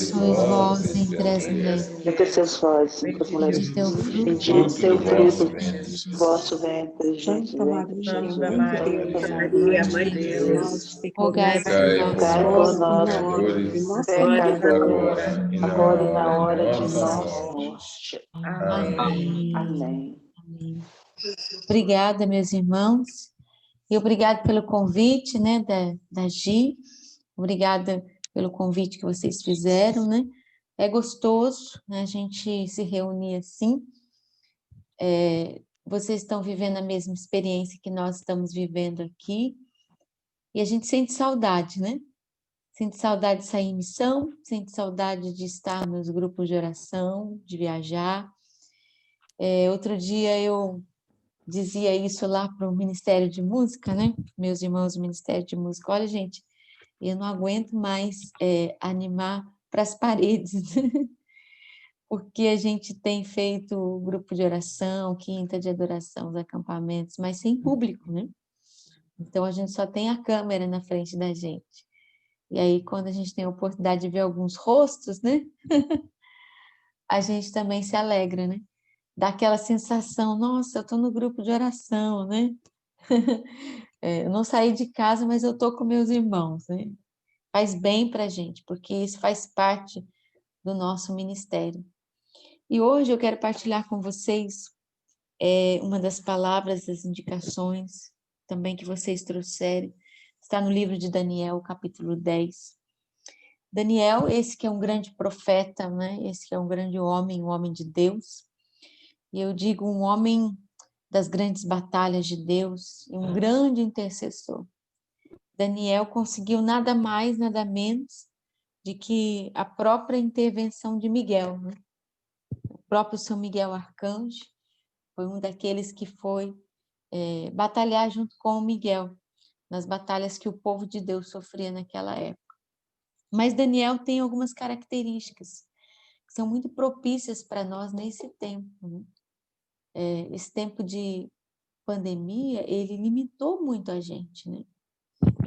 Sois vós entre as mulheres, Entre vós, entre as mulheres, bendito é o fruto bendito é o fruto do do vosso vosso ventre, Jesus. Santa Maria, Jesus. Mãe de Santa Deus, Maria, de Mãe de Deus, Deus, rogai por nós, rogai por nós, pecadores, pecadores, agora e na hora de nossa morte. Amém. Amém. Amém. Obrigada, meus irmãos, e obrigado pelo convite, né, da Gi. Obrigada pelo convite que vocês fizeram, né? É gostoso, né, a gente se reunir assim. Vocês estão vivendo a mesma experiência que nós estamos vivendo aqui, e a gente sente saudade, né? Sente saudade de sair em missão, sente saudade de estar nos grupos de oração, de viajar. Outro dia eu dizia isso lá para o Ministério de Música, né? Meus irmãos do Ministério de Música, olha, gente, eu não aguento mais animar para as paredes, né? Porque a gente tem feito grupo de oração, quinta de adoração, os acampamentos, mas sem público, né? Então a gente só tem a câmera na frente da gente. E aí, quando a gente tem a oportunidade de ver alguns rostos, né? A gente também se alegra, né? Dá aquela sensação, nossa, eu estou no grupo de oração, né? Eu não saí de casa, mas eu estou com meus irmãos, né? Faz bem para a gente, porque isso faz parte do nosso ministério. E hoje eu quero partilhar com vocês uma das palavras, das indicações também que vocês trouxeram. Está no livro de Daniel, capítulo 10. Daniel, esse que é um grande profeta, né? Esse que é um grande homem, um homem de Deus. E eu digo um homem das grandes batalhas de Deus e um grande intercessor. Daniel conseguiu nada mais, nada menos de que a própria intervenção de Miguel, né? O próprio São Miguel Arcanjo foi um daqueles que foi batalhar junto com o Miguel nas batalhas que o povo de Deus sofria naquela época. Mas Daniel tem algumas características que são muito propícias para nós nesse tempo, né? Esse tempo de pandemia, ele limitou muito a gente, né?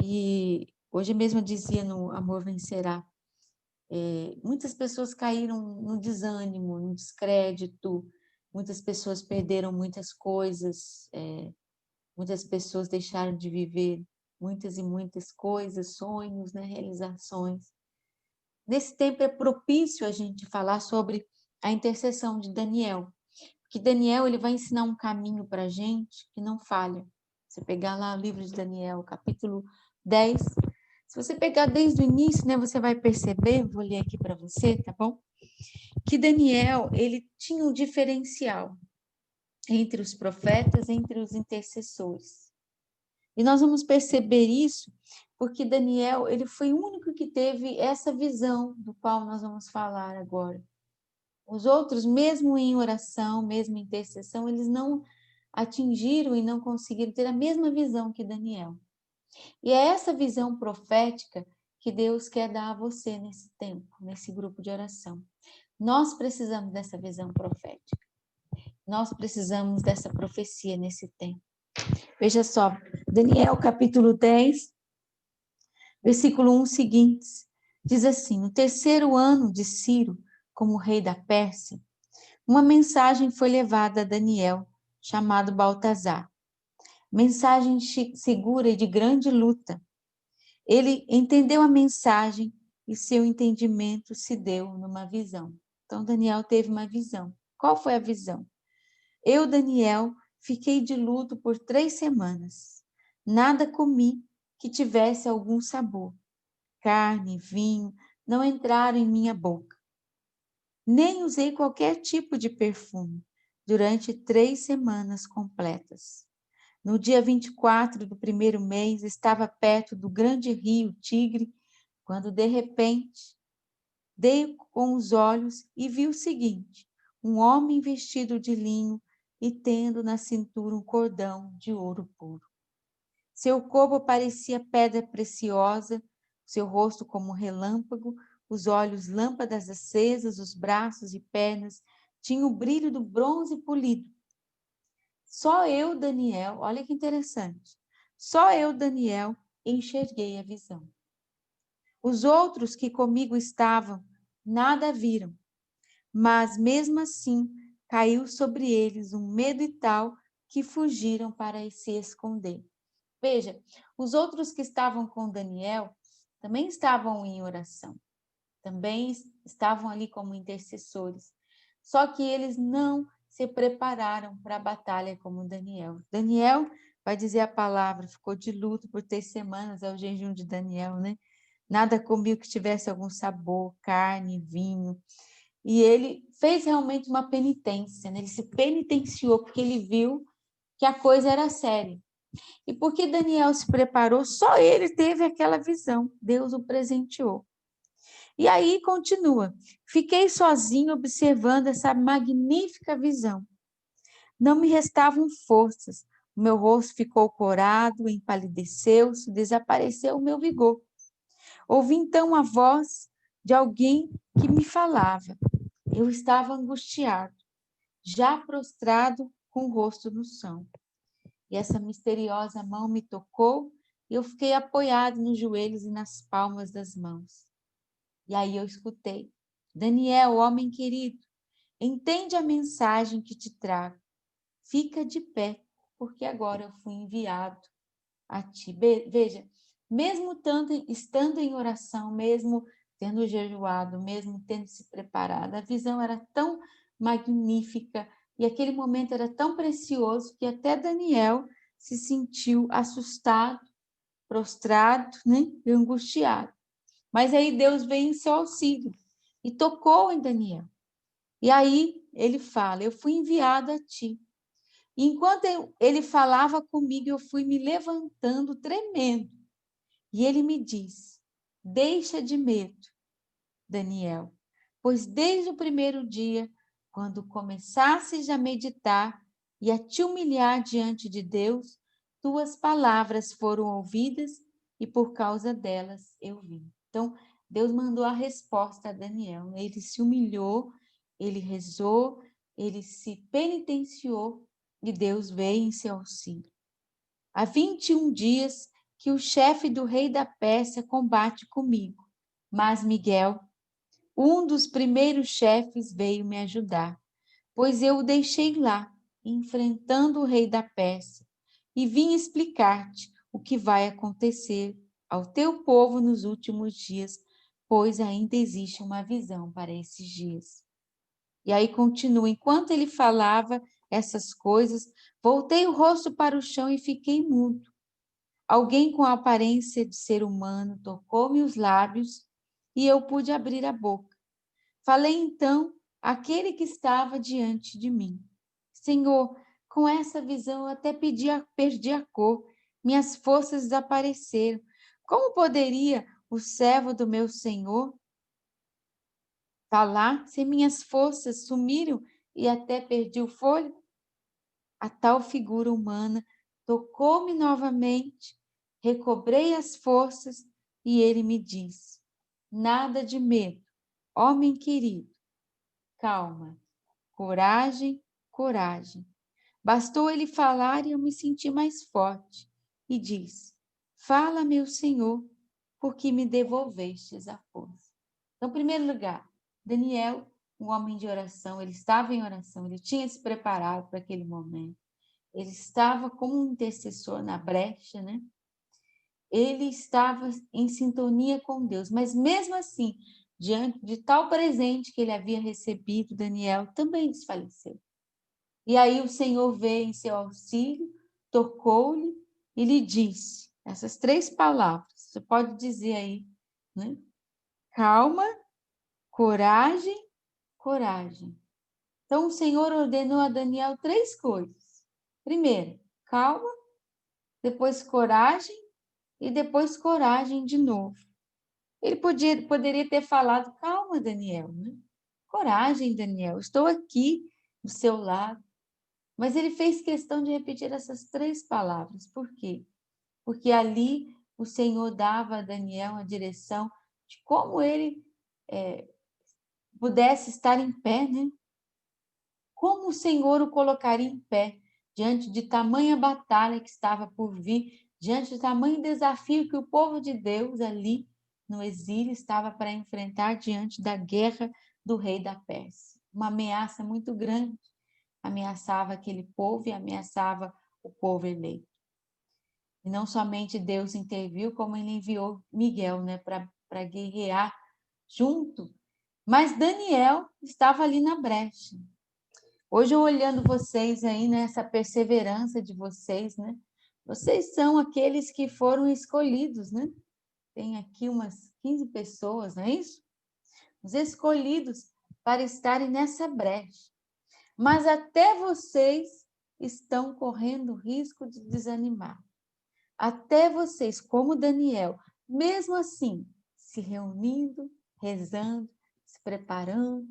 E hoje mesmo eu dizia no Amor Vencerá, muitas pessoas caíram no desânimo, no descrédito, muitas pessoas perderam muitas coisas, muitas pessoas deixaram de viver muitas e muitas coisas, sonhos, né, realizações. Nesse tempo é propício a gente falar sobre a intercessão de Daniel, porque Daniel ele vai ensinar um caminho para a gente que não falha. Você pegar lá o livro de Daniel, capítulo 10, se você pegar desde o início, né, você vai perceber, vou ler aqui para você, tá bom? Que Daniel, ele tinha um diferencial entre os profetas, entre os intercessores. E nós vamos perceber isso porque Daniel, ele foi o único que teve essa visão do qual nós vamos falar agora. Os outros, mesmo em oração, mesmo em intercessão, eles não atingiram e não conseguiram ter a mesma visão que Daniel. E é essa visão profética que Deus quer dar a você nesse tempo, nesse grupo de oração. Nós precisamos dessa visão profética. Nós precisamos dessa profecia nesse tempo. Veja só, Daniel capítulo 10, versículo 1 seguintes, diz assim: no terceiro ano de Ciro, como rei da Pérsia, uma mensagem foi levada a Daniel, chamado Baltazar. Mensagem segura e de grande luta. Ele entendeu a mensagem e seu entendimento se deu numa visão. Então, Daniel teve uma visão. Qual foi a visão? Eu, Daniel, fiquei de luto por 3 semanas. Nada comi que tivesse algum sabor. Carne, vinho não entraram em minha boca. Nem usei qualquer tipo de perfume durante 3 semanas completas. No dia 24 do primeiro mês, estava perto do grande rio Tigre, quando de repente dei com os olhos e vi o seguinte: um homem vestido de linho e tendo na cintura um cordão de ouro puro. Seu corpo parecia pedra preciosa, seu rosto como um relâmpago, os olhos lâmpadas acesas, os braços e pernas tinham o brilho do bronze polido. Só eu, Daniel, olha que interessante, só eu, Daniel, enxerguei a visão. Os outros que comigo estavam nada viram, mas mesmo assim caiu sobre eles um medo e tal que fugiram para se esconder. Veja, os outros que estavam com Daniel também estavam em oração, também estavam ali como intercessores, só que eles não se prepararam para a batalha como Daniel. Daniel, vai dizer a palavra, ficou de luto por 3 semanas, é o jejum de Daniel, né? Nada comia que tivesse algum sabor, carne, vinho. E ele fez realmente uma penitência, né? Ele se penitenciou porque ele viu que a coisa era séria. E porque Daniel se preparou, só ele teve aquela visão. Deus o presenteou. E aí continua. Fiquei sozinho observando essa magnífica visão. Não me restavam forças. O meu rosto ficou corado, empalideceu-se, desapareceu o meu vigor. Ouvi então a voz de alguém que me falava. Eu estava angustiado, já prostrado com o rosto no chão. E essa misteriosa mão me tocou e eu fiquei apoiado nos joelhos e nas palmas das mãos. E aí eu escutei: Daniel, homem querido, entende a mensagem que te trago. Fica de pé, porque agora eu fui enviado a ti. Veja, mesmo estando em oração, mesmo tendo jejuado, mesmo tendo se preparado, a visão era tão magnífica e aquele momento era tão precioso que até Daniel se sentiu assustado, prostrado, né, e angustiado. Mas aí Deus veio em seu auxílio e tocou em Daniel. E aí ele fala: eu fui enviado a ti. E enquanto ele falava comigo, eu fui me levantando tremendo. E ele me disse: deixa de medo, Daniel, pois desde o primeiro dia, quando começasses a meditar e a te humilhar diante de Deus, tuas palavras foram ouvidas e por causa delas eu vim. Então, Deus mandou a resposta a Daniel. Ele se humilhou, ele rezou, ele se penitenciou e Deus veio em seu auxílio. Há 21 dias que o chefe do rei da Pérsia combate comigo, mas Miguel, um dos primeiros chefes, veio me ajudar, pois eu o deixei lá, enfrentando o rei da Pérsia, e vim explicar-te o que vai acontecer ao teu povo nos últimos dias, pois ainda existe uma visão para esses dias. E aí continua, enquanto ele falava essas coisas, voltei o rosto para o chão e fiquei mudo. Alguém com a aparência de ser humano tocou-me os lábios e eu pude abrir a boca. Falei então àquele que estava diante de mim: Senhor, com essa visão eu até perdi a cor, minhas forças desapareceram. Como poderia o servo do meu Senhor falar se minhas forças sumiram e até perdi o fôlego? A tal figura humana tocou-me novamente, recobrei as forças e ele me disse: nada de medo, homem querido, calma, coragem, coragem. Bastou ele falar e eu me senti mais forte. E disse: fala, meu Senhor, porque me devolvestes a força. Então, em primeiro lugar, Daniel, um homem de oração, ele estava em oração, ele tinha se preparado para aquele momento. Ele estava como um intercessor na brecha, né? Ele estava em sintonia com Deus, mas mesmo assim, diante de tal presente que ele havia recebido, Daniel também desfaleceu. E aí o Senhor veio em seu auxílio, tocou-lhe e lhe disse essas 3 palavras. Você pode dizer aí, né? Calma, coragem, coragem. Então o Senhor ordenou a Daniel 3 coisas. Primeiro, calma, depois coragem e depois coragem de novo. Ele poderia ter falado: calma, Daniel, né? Coragem, Daniel, estou aqui do seu lado. Mas ele fez questão de repetir essas 3 palavras. Por quê? Porque ali o Senhor dava a Daniel a direção de como ele pudesse estar em pé, né? Como o Senhor o colocaria em pé diante de tamanha batalha que estava por vir, diante de tamanho desafio que o povo de Deus ali no exílio, estava para enfrentar diante da guerra do rei da Pérsia. Uma ameaça muito grande, ameaçava aquele povo e ameaçava o povo eleito. E não somente Deus interviu, como ele enviou Miguel, né, para guerrear junto, mas Daniel estava ali na brecha. Hoje, eu olhando vocês aí, né, essa perseverança de vocês, né? Vocês são aqueles que foram escolhidos, né? Tem aqui umas 15 pessoas, não é isso? Os escolhidos para estarem nessa brecha. Mas até vocês estão correndo risco de desanimar. Até vocês, como Daniel, mesmo assim, se reunindo, rezando, se preparando,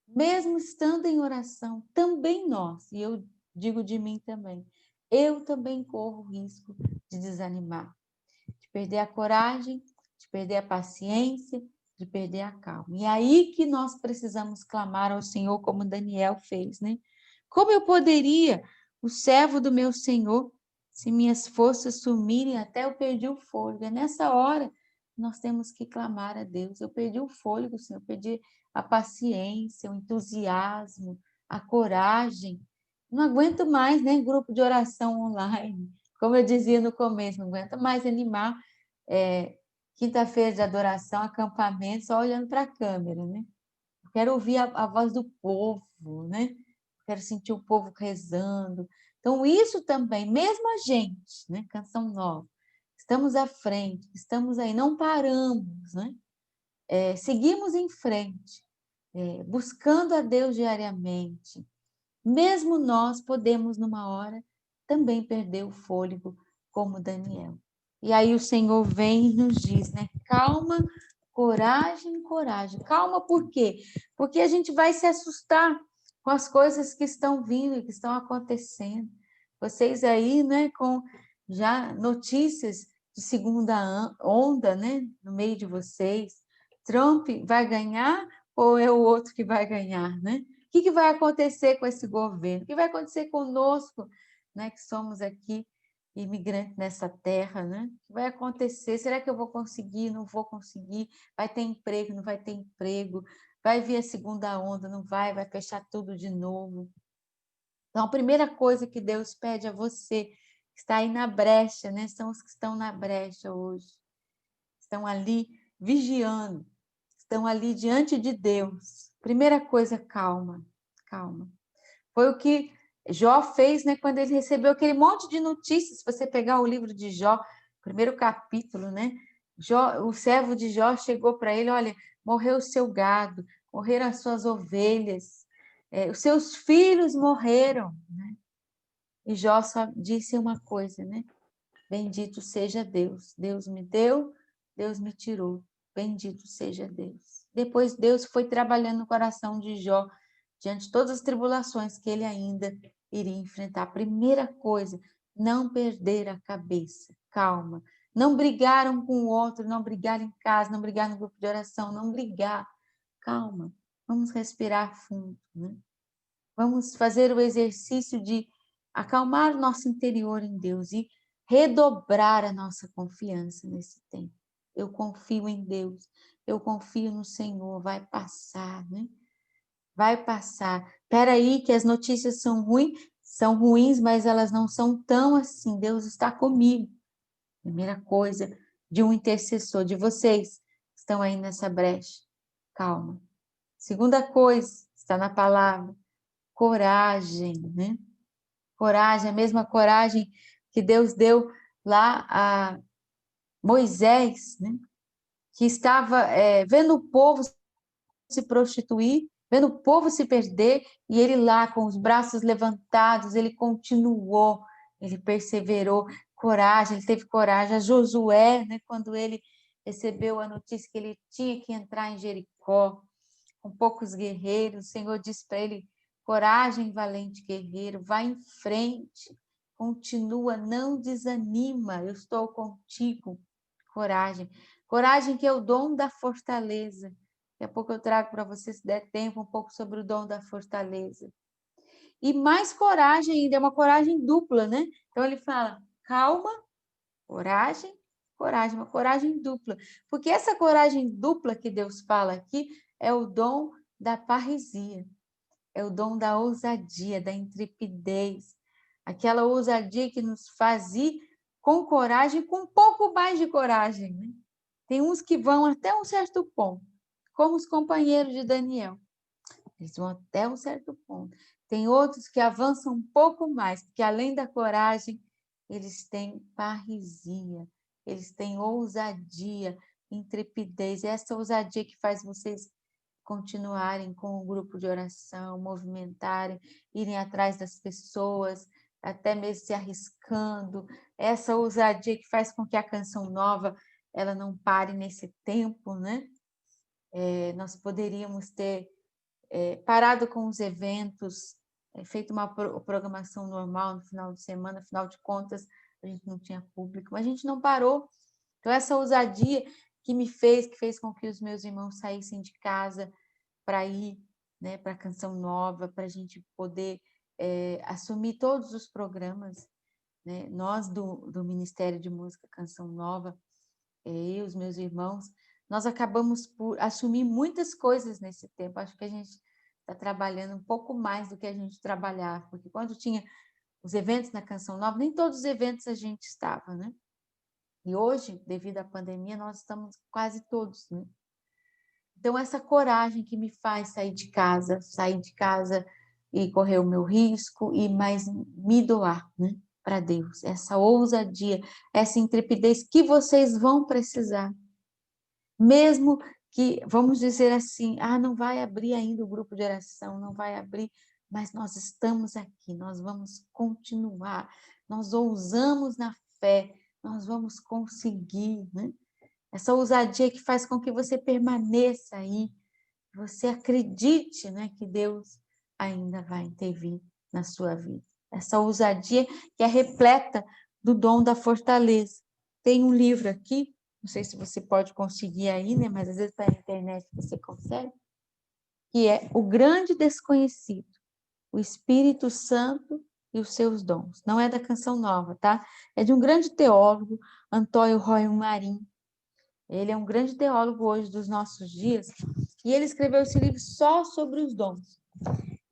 mesmo estando em oração, também nós, e eu digo de mim também, eu também corro o risco de desanimar, de perder a coragem, de perder a paciência, de perder a calma. E é aí que nós precisamos clamar ao Senhor, como Daniel fez, né? Como eu poderia, o servo do meu Senhor, se minhas forças sumirem até eu perdi o fôlego? É nessa hora nós temos que clamar a Deus. Eu perdi o fôlego, Senhor, eu perdi a paciência, o entusiasmo, a coragem. Não aguento mais, né? Grupo de oração online. Como eu dizia no começo, não aguento mais animar quinta-feira de adoração, acampamento, só olhando para a câmera, né? Eu quero ouvir a voz do povo, né? Quero sentir o povo rezando. Então, isso também, mesmo a gente, né? Canção Nova, estamos à frente, estamos aí, não paramos, né? Seguimos em frente, buscando a Deus diariamente. Mesmo nós podemos, numa hora, também perder o fôlego, como Daniel. E aí o Senhor vem e nos diz, né? Calma, coragem, coragem. Calma, por quê? Porque a gente vai se assustar com as coisas que estão vindo e que estão acontecendo. Vocês aí, né, com já notícias de segunda onda, né, no meio de vocês. Trump vai ganhar ou é o outro que vai ganhar, né? O que vai acontecer com esse governo? O que vai acontecer conosco, né, que somos aqui imigrantes nessa terra, né? O que vai acontecer? Será que eu vou conseguir? Não vou conseguir? Vai ter emprego? Não vai ter emprego? Vai vir a segunda onda? Não vai? Vai fechar tudo de novo? Então, a primeira coisa que Deus pede a você, que está aí na brecha, né? São os que estão na brecha hoje. Estão ali vigiando, estão ali diante de Deus. Primeira coisa, calma, calma. Foi o que Jó fez, né, quando ele recebeu aquele monte de notícias. Se você pegar o livro de Jó, primeiro capítulo, né? O servo de Jó chegou para ele, olha, morreu o seu gado, morreram as suas ovelhas, os seus filhos morreram, né? E Jó só disse uma coisa, né? Bendito seja Deus. Deus me deu, Deus me tirou. Bendito seja Deus. Depois Deus foi trabalhando no coração de Jó, diante de todas as tribulações que ele ainda iria enfrentar. A primeira coisa, não perder a cabeça. Calma. Não brigar um com o outro, não brigar em casa, não brigar no grupo de oração, não brigar. Calma. Vamos respirar fundo, né? Vamos fazer o exercício de acalmar o nosso interior em Deus e redobrar a nossa confiança nesse tempo. Eu confio em Deus, eu confio no Senhor, vai passar, né? Vai passar. Espera aí que as notícias são ruins, mas elas não são tão assim. Deus está comigo. Primeira coisa de um intercessor, de vocês que estão aí nessa brecha. Calma. Segunda coisa, está na palavra, coragem, né? Coragem, a mesma coragem que Deus deu lá a Moisés, né? Que estava vendo o povo se prostituir, vendo o povo se perder, e ele lá com os braços levantados, ele continuou, ele perseverou, coragem, ele teve coragem. A Josué, né, quando ele recebeu a notícia que ele tinha que entrar em Jericó, com poucos guerreiros, o Senhor disse para ele, coragem, valente guerreiro, vai em frente, continua, não desanima, eu estou contigo. Coragem. Coragem que é o dom da fortaleza. Daqui a pouco eu trago para você, se der tempo, um pouco sobre o dom da fortaleza. E mais coragem ainda, é uma coragem dupla, né? Então ele fala, calma, coragem coragem, uma coragem dupla. Porque essa coragem dupla que Deus fala aqui é o dom da parresia, é o dom da ousadia, da intrepidez, aquela ousadia que nos faz ir com coragem, com um pouco mais de coragem, né? Tem uns que vão até um certo ponto, como os companheiros de Daniel. Eles vão até um certo ponto. Tem outros que avançam um pouco mais, porque além da coragem, eles têm parresia, eles têm ousadia, intrepidez. É essa ousadia que faz vocês continuarem com o grupo de oração, movimentarem, irem atrás das pessoas, até mesmo se arriscando. Essa ousadia que faz com que a canção nova ela não pare nesse tempo, né? Nós poderíamos ter parado com os eventos, feito uma programação normal no final de semana, afinal de contas, a gente não tinha público, mas a gente não parou. Então, essa ousadia que fez com que os meus irmãos saíssem de casa para ir, né, para a Canção Nova, para a gente poder assumir todos os programas, né? Nós do Ministério de Música Canção Nova, eu e os meus irmãos, nós acabamos por assumir muitas coisas nesse tempo. Acho que a gente está trabalhando um pouco mais do que a gente trabalhava, porque quando tinha os eventos na Canção Nova, nem todos os eventos a gente estava, né? E hoje, devido à pandemia, nós estamos quase todos, né? Então, essa coragem que me faz sair de casa e correr o meu risco, e mais me doar, né, para Deus. Essa ousadia, essa intrepidez que vocês vão precisar. Mesmo que, vamos dizer assim, não vai abrir ainda o grupo de oração, não vai abrir, mas nós estamos aqui, nós vamos continuar, nós ousamos na fé, nós vamos conseguir, né? Essa ousadia que faz com que você permaneça aí, você acredite, né, que Deus ainda vai intervir na sua vida. Essa ousadia que é repleta do dom da fortaleza. Tem um livro aqui, não sei se você pode conseguir aí, né, mas às vezes pela internet você consegue, que é O Grande Desconhecido, o Espírito Santo e os seus dons. Não é da Canção Nova, tá? É de um grande teólogo, Antônio Roy Marim. Ele é um grande teólogo hoje dos nossos dias, e ele escreveu esse livro só sobre os dons.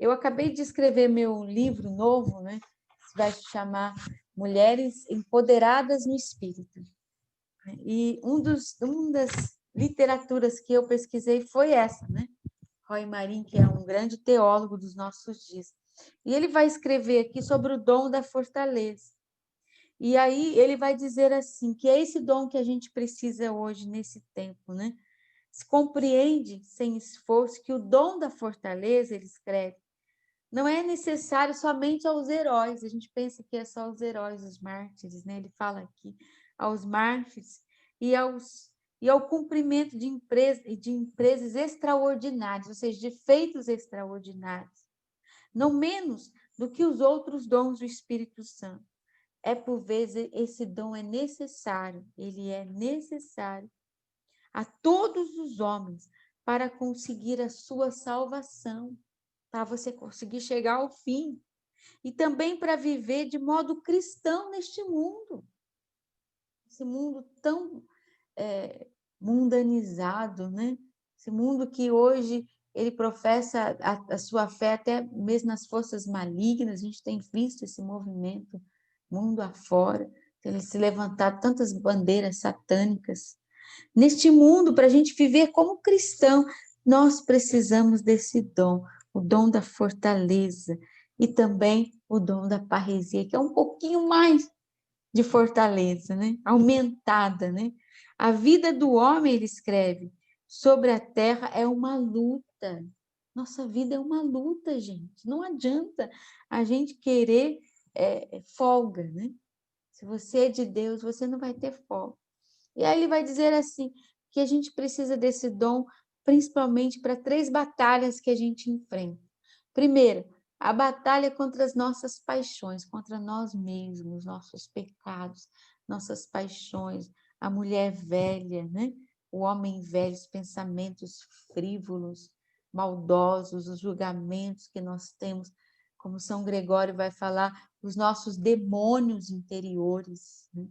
Eu acabei de escrever meu livro novo, né? Que vai se chamar Mulheres Empoderadas no Espírito. E uma das literaturas que eu pesquisei foi essa, né? Roy Marim, que é um grande teólogo dos nossos dias. E ele vai escrever aqui sobre o dom da fortaleza. E aí ele vai dizer assim, que é esse dom que a gente precisa hoje, nesse tempo, né? Se compreende, sem esforço, que o dom da fortaleza, ele escreve, não é necessário somente aos heróis. A gente pensa que é só aos heróis, os mártires, né? Ele fala aqui, aos mártires e ao cumprimento de empresas extraordinárias, ou seja, de feitos extraordinários, não menos do que os outros dons do Espírito Santo. Por vezes, esse dom é necessário, ele é necessário a todos os homens para conseguir a sua salvação, para você conseguir chegar ao fim, e também para viver de modo cristão neste mundo, esse mundo tão mundanizado, né? Esse mundo que hoje ele professa a sua fé até mesmo nas forças malignas. A gente tem visto esse movimento mundo afora, ele se levantar tantas bandeiras satânicas. Neste mundo, para a gente viver como cristão, nós precisamos desse dom, o dom da fortaleza e também o dom da parresia, que é um pouquinho mais de fortaleza, né? Aumentada, né? A vida do homem, ele escreve, sobre a terra é uma luta. Nossa vida é uma luta, gente. Não adianta a gente querer folga, né? Se você é de Deus, você não vai ter folga. E aí ele vai dizer assim, que a gente precisa desse dom, principalmente para 3 batalhas que a gente enfrenta. Primeiro, a batalha contra as nossas paixões, contra nós mesmos, nossos pecados, nossas paixões, a mulher velha, né? O homem velho, os pensamentos frívolos, maldosos, os julgamentos que nós temos, como São Gregório vai falar, os nossos demônios interiores, né?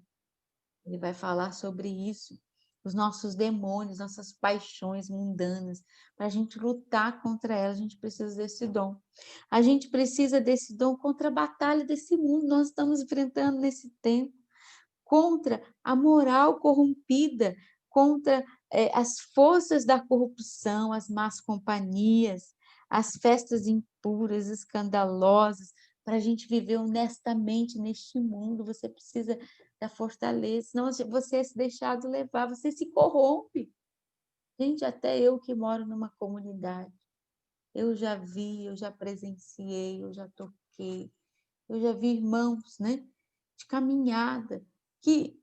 Ele vai falar sobre isso, os nossos demônios, nossas paixões mundanas. Para a gente lutar contra elas, a gente precisa desse dom. A gente precisa desse dom contra a batalha desse mundo. Nós estamos enfrentando nesse tempo, contra a moral corrompida, contra as forças da corrupção, as más companhias, as festas impuras, escandalosas. Para a gente viver honestamente neste mundo, você precisa da fortaleza, senão você é se deixado levar, você se corrompe. Gente, até eu que moro numa comunidade, eu já vi, eu já presenciei, eu já toquei, eu já vi irmãos, né, de caminhada, que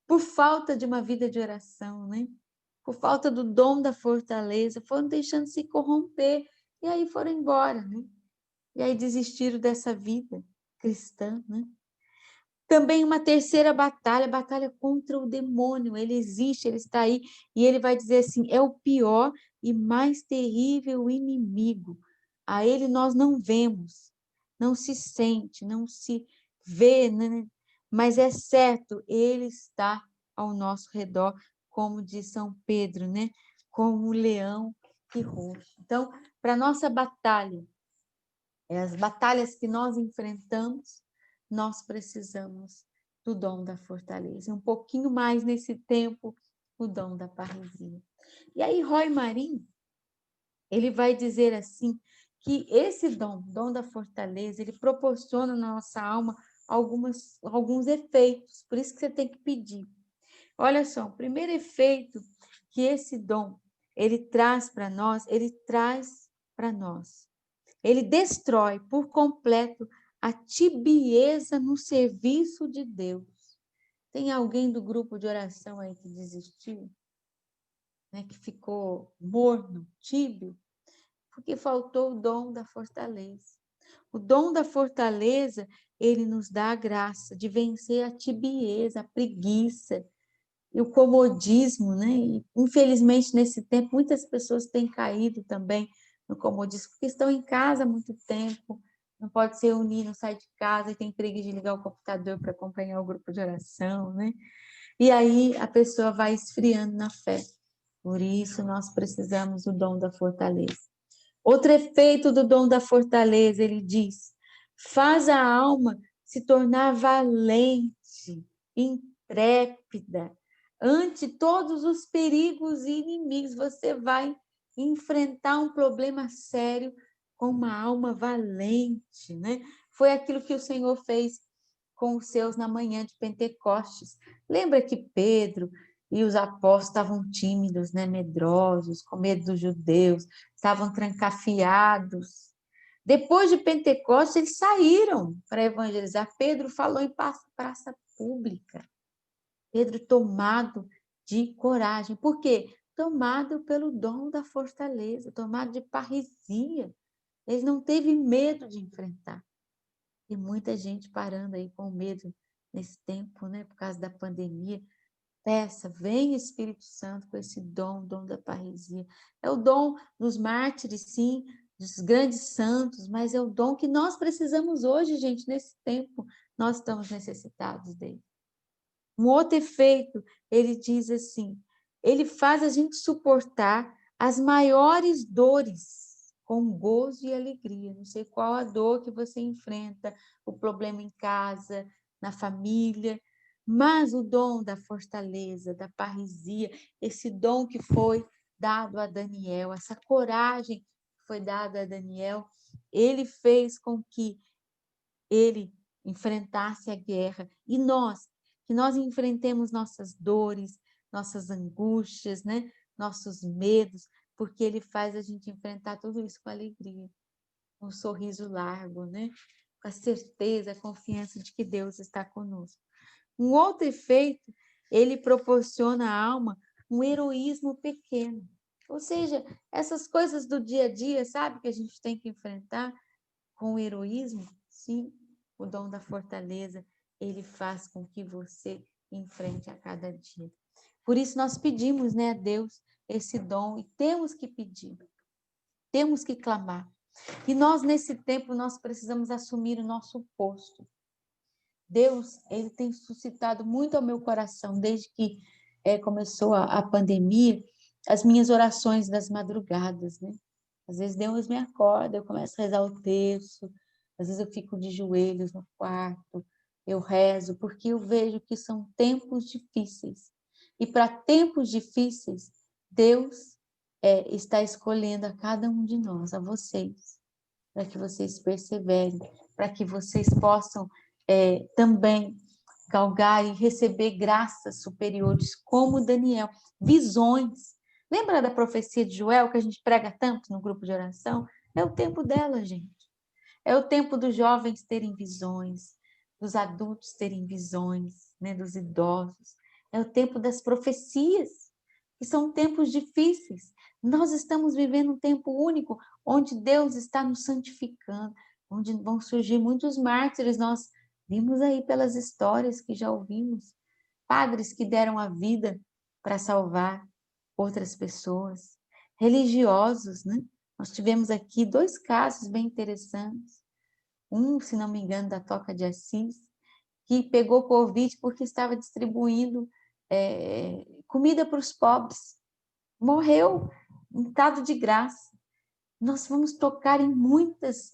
por falta de uma vida de oração, né, por falta do dom da fortaleza, foram deixando se corromper, e aí foram embora, né, e aí desistiram dessa vida cristã, né. Também uma terceira batalha, a batalha contra o demônio. Ele existe, ele está aí, e ele vai dizer assim: é o pior e mais terrível inimigo. A ele nós não vemos, não se sente, não se vê, né? Mas é certo, ele está ao nosso redor, como diz São Pedro, né? Como um leão que ruge. Então, para a nossa batalha, as batalhas que nós enfrentamos, nós precisamos do dom da fortaleza. Um pouquinho mais nesse tempo, o dom da parresia. E aí, Roy Marim, ele vai dizer assim, que esse dom da fortaleza, ele proporciona na nossa alma alguns efeitos, por isso que você tem que pedir. Olha só, o primeiro efeito que esse dom, ele traz para nós, ele destrói por completo a tibieza no serviço de Deus. Tem alguém do grupo de oração aí que desistiu? Né, que ficou morno, tíbio? Porque faltou o dom da fortaleza. O dom da fortaleza, ele nos dá a graça de vencer a tibieza, a preguiça e o comodismo, né? E, infelizmente, nesse tempo, muitas pessoas têm caído também no comodismo, porque estão em casa há muito tempo, não pode se reunir, não sai de casa e tem preguiça de ligar o computador para acompanhar o grupo de oração, né? E aí a pessoa vai esfriando na fé. Por isso, nós precisamos do dom da fortaleza. Outro efeito do dom da fortaleza, ele diz, faz a alma se tornar valente, intrépida, ante todos os perigos e inimigos. Você vai enfrentar um problema sério com uma alma valente, né? Foi aquilo que o Senhor fez com os seus na manhã de Pentecostes. Lembra que Pedro e os apóstolos estavam tímidos, né? Medrosos, com medo dos judeus, estavam trancafiados. Depois de Pentecostes, eles saíram para evangelizar. Pedro falou em praça pública. Pedro tomado de coragem. Por quê? Tomado pelo dom da fortaleza, tomado de parresia. Ele não teve medo de enfrentar. E muita gente parando aí com medo nesse tempo, né? Por causa da pandemia. Peça, vem Espírito Santo com esse dom da parresia. É o dom dos mártires, sim, dos grandes santos, mas é o dom que nós precisamos hoje, gente, nesse tempo. Nós estamos necessitados dele. Um outro efeito, ele diz assim, ele faz a gente suportar as maiores dores com gozo e alegria. Não sei qual a dor que você enfrenta, o problema em casa, na família, mas o dom da fortaleza, da parresia, esse dom que foi dado a Daniel, essa coragem que foi dada a Daniel, ele fez com que ele enfrentasse a guerra. E nós, que nós enfrentemos nossas dores, nossas angústias, né? Nossos medos, porque ele faz a gente enfrentar tudo isso com alegria, com um sorriso largo, né? Com a certeza, a confiança de que Deus está conosco. Um outro efeito, ele proporciona à alma um heroísmo pequeno. Ou seja, essas coisas do dia a dia, sabe, que a gente tem que enfrentar com heroísmo, sim, o dom da fortaleza, ele faz com que você enfrente a cada dia. Por isso nós pedimos, né, a Deus esse dom e temos que pedir, temos que clamar. E nós nesse tempo nós precisamos assumir o nosso posto. Deus, ele tem suscitado muito ao meu coração, desde que começou a pandemia, as minhas orações das madrugadas, né? Às vezes Deus me acorda, eu começo a rezar o terço, às vezes eu fico de joelhos no quarto, eu rezo, porque eu vejo que são tempos difíceis. E para tempos difíceis, Deus está escolhendo a cada um de nós, a vocês, para que vocês perseverem, para que vocês possam também galgar e receber graças superiores, como Daniel, visões. Lembra da profecia de Joel, que a gente prega tanto no grupo de oração? É o tempo dela, gente. É o tempo dos jovens terem visões, dos adultos terem visões, né, dos idosos. É o tempo das profecias, que são tempos difíceis. Nós estamos vivendo um tempo único, onde Deus está nos santificando, onde vão surgir muitos mártires. Nós vimos aí pelas histórias que já ouvimos, padres que deram a vida para salvar outras pessoas, religiosos, né? Nós tivemos aqui 2 casos bem interessantes. Um, se não me engano, da Toca de Assis, que pegou Covid porque estava distribuindo comida para os pobres. Morreu em estado de graça. Nós vamos tocar em muitos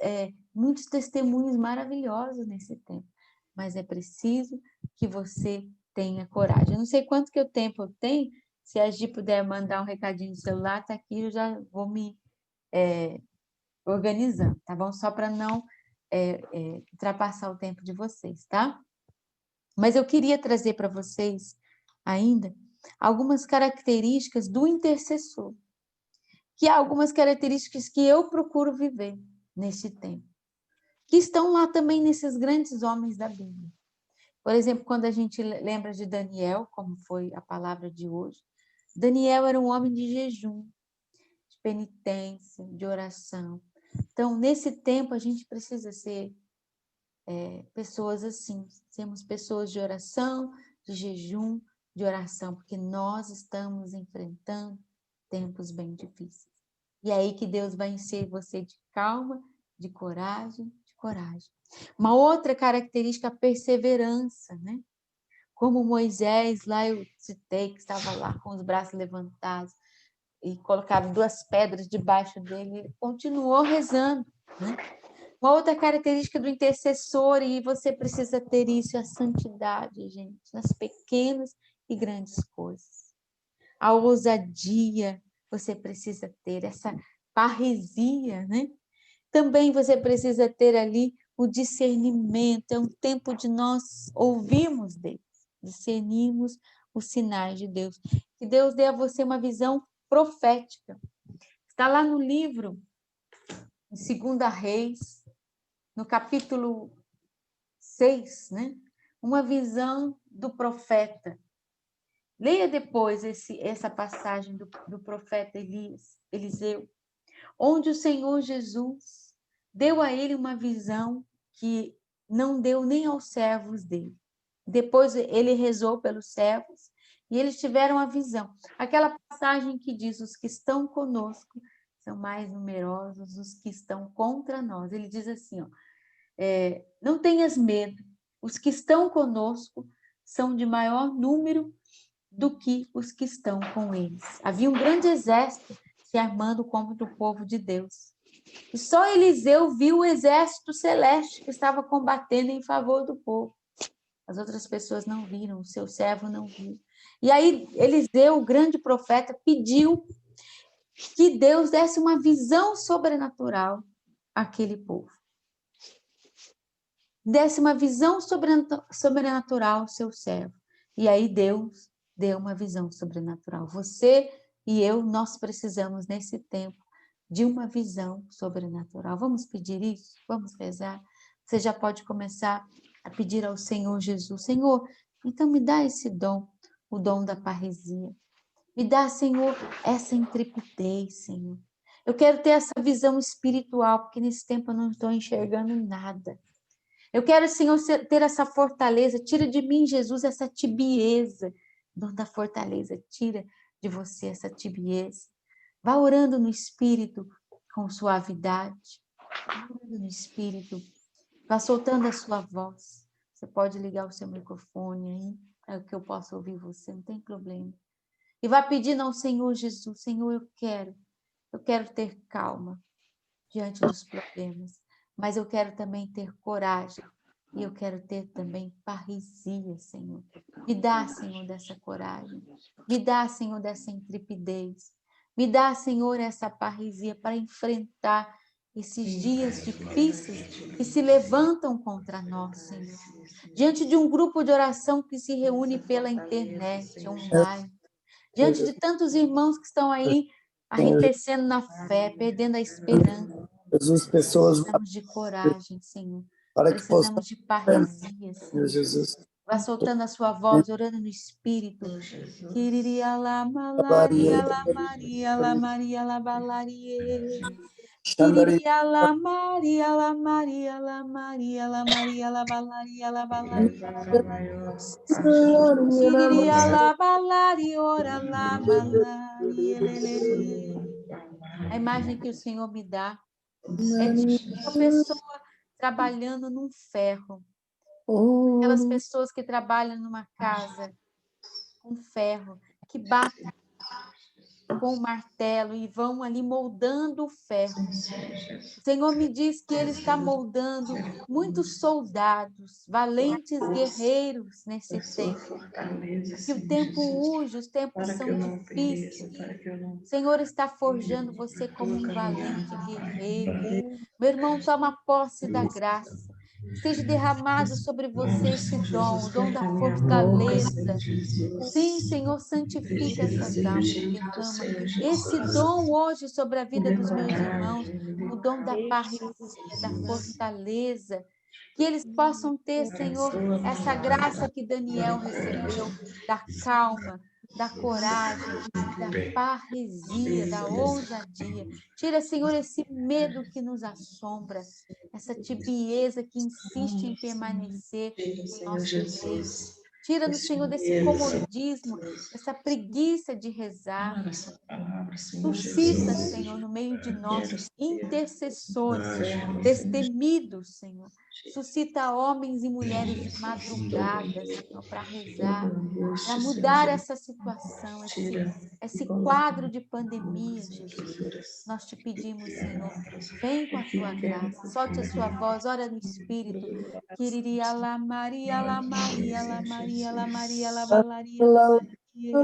testemunhos maravilhosos nesse tempo, mas é preciso que você tenha coragem. Eu não sei quanto tempo eu tenho, se a Gi puder mandar um recadinho no celular, está aqui, eu já vou me organizando, tá bom? Só para não ultrapassar o tempo de vocês, tá? Mas eu queria trazer para vocês ainda algumas características do intercessor, que há algumas características que eu procuro viver neste tempo, que estão lá também nesses grandes homens da Bíblia. Por exemplo, quando a gente lembra de Daniel, como foi a palavra de hoje, Daniel era um homem de jejum, de penitência, de oração. Então, nesse tempo, a gente precisa ser pessoas assim, sermos pessoas de oração, de jejum, de oração, porque nós estamos enfrentando tempos bem difíceis. E é aí que Deus vai encher você de calma, de coragem, de coragem. Uma outra característica, a perseverança, né? Como Moisés, lá eu citei, que estava lá com os braços levantados e colocaram 2 pedras debaixo dele, ele continuou rezando, né? Uma outra característica do intercessor, e você precisa ter isso, é a santidade, gente, nas pequenas e grandes coisas. A ousadia, você precisa ter essa parresia, né? Também você precisa ter ali o discernimento, é um tempo de nós ouvirmos Deus, discernirmos os sinais de Deus. Que Deus dê a você uma visão profética. Está lá no livro, em 2 Reis, no capítulo 6, né? Uma visão do profeta. Leia depois essa passagem do profeta Eliseu, onde o Senhor Jesus deu a ele uma visão que não deu nem aos servos dele. Depois ele rezou pelos servos e eles tiveram a visão. Aquela passagem que diz: os que estão conosco são mais numerosos os que estão contra nós. Ele diz assim, ó, não tenhas medo, os que estão conosco são de maior número do que os que estão com eles. Havia um grande exército se armando contra o povo de Deus. E só Eliseu viu o exército celeste que estava combatendo em favor do povo. As outras pessoas não viram, o seu servo não viu. E aí Eliseu, o grande profeta, pediu que Deus desse uma visão sobrenatural àquele povo. Desse uma visão sobrenatural ao seu servo. E aí Deus deu uma visão sobrenatural. Você e eu, nós precisamos nesse tempo de uma visão sobrenatural. Vamos pedir isso? Vamos rezar? Você já pode começar a pedir ao Senhor Jesus: Senhor, então me dá esse dom, o dom da parresia. Me dá, Senhor, essa intrepidez, Senhor. Eu quero ter essa visão espiritual, porque nesse tempo eu não estou enxergando nada. Eu quero, Senhor, ter essa fortaleza. Tira de mim, Jesus, essa tibieza. Dom da fortaleza, tira de você essa tibieza. Vá orando no Espírito com suavidade. Vá orando no Espírito. Vá soltando a sua voz. Você pode ligar o seu microfone aí, para que eu possa ouvir você, não tem problema. E vai pedindo ao Senhor Jesus, Senhor, eu quero ter calma diante dos problemas, mas eu quero também ter coragem, e eu quero ter também parresia, Senhor. Me dá, Senhor, dessa coragem, me dá, Senhor, dessa intrepidez, me dá, Senhor, essa parresia para enfrentar esses dias difíceis que se levantam contra nós, Senhor. Diante de um grupo de oração que se reúne pela internet, online, diante de tantos irmãos que estão aí arrefecendo na fé, perdendo a esperança. Jesus, pessoas Precisamos de coragem, Senhor. para que possam Precisamos de parresia, Senhor. Jesus. Vá soltando a sua voz, orando no Espírito. Quiriria lá, malaria, lá, Maria, lá, Maria, lá, balarie. Quiriria lá, Maria, lá, Maria, lá, Maria, lá, Maria, lá, balaria, lá, balaria, lá, balaria. Quiriria lá, balaria, ora lá, malaria, lelele. A imagem que o Senhor me dá é de uma pessoa trabalhando num ferro. Aquelas pessoas que trabalham numa casa com ferro, que batem com o martelo e vão ali moldando o ferro. O Senhor me diz que Ele está moldando muitos soldados, valentes guerreiros nesse tempo. Que o tempo urge, os tempos são difíceis. O Senhor está forjando você como um valente guerreiro. Meu irmão, toma posse da graça. Seja derramado sobre você esse dom, o dom da fortaleza. Sim, Senhor, santifica essas almas, derrama esse dom hoje sobre a vida dos meus irmãos, o dom da parresia, da fortaleza, que eles possam ter, Senhor, essa graça que Daniel recebeu, da calma, da coragem, da parresia, da ousadia. Tira, Senhor, esse medo que nos assombra, essa tibieza que insiste em permanecer no nosso meio. Tira-nos, Senhor, desse comodismo, dessa preguiça de rezar. Suscita, Senhor, no meio de nós intercessores destemidos, Senhor. Suscita homens e mulheres de madrugada, Senhor, para rezar, para mudar essa situação, esse quadro de pandemia, Jesus. Nós te pedimos, Senhor, vem com a tua graça, solte a sua voz, ora no Espírito. Quiriria lá, Maria, lá, Maria, lá, Maria, lá, Maria, lá, Maria, lá, Maria.